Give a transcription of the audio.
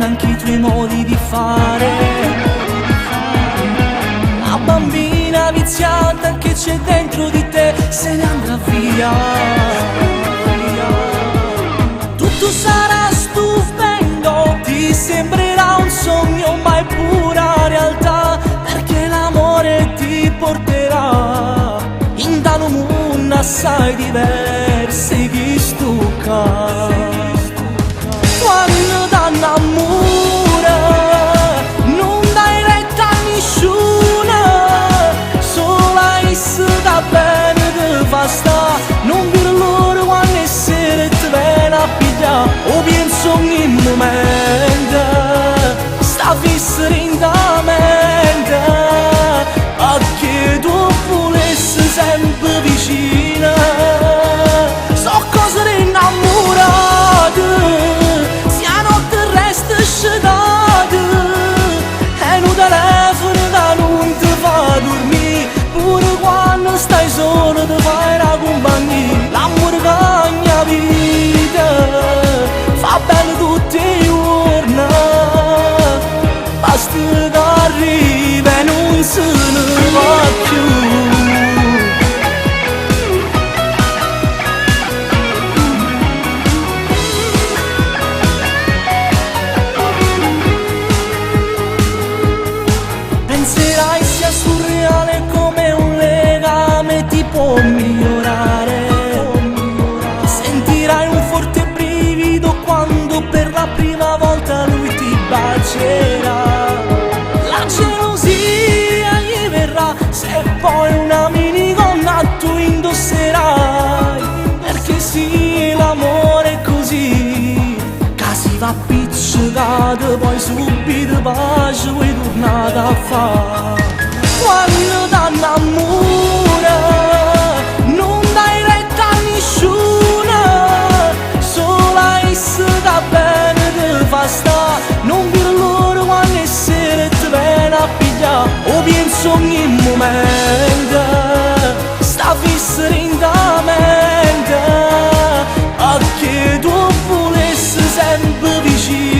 anche i tuoi modi di fare. La bambina viziata che c'è dentro di te se ne andrà via. Tutto sarà stupendo, ti sembrerà un sogno ma è pura realtà, perché l'amore ti porterà in da un mondo assai diverso che stucca. Quando t'annamora non dai retta a nessuno, solo essa da bene ti fa sta. Non per loro quando è sera ti viene a pigliare, o penso ogni momento sta fissa in da mente, a che tu volessi sempre vicina. So cose innamorate, sia notte resta scetate, e un telefono da non ti fa dormire, pure quando stai solo ti fai la compagnia. L'amore cagna vita, fa bene tutti i giorni, basta che arriva e non se ne va più. Penserai sia surreale come un legame ti può migliorare. Sentirai un forte brivido quando per la prima volta lui ti bacerà. La gelosia gli verrà se poi una minigonna tu indosserai, perché sì, l'amore è così, che si va appiccicato poi subito pace vuoi tornare a fare. Quando t'annamora non dai retta a nessuno, solo essa da bene ti fa sta. Non per loro quando è sera ti viene a pigliare, o penso ogni momento sta fissa in da mente, a che tu volessi sempre vicino.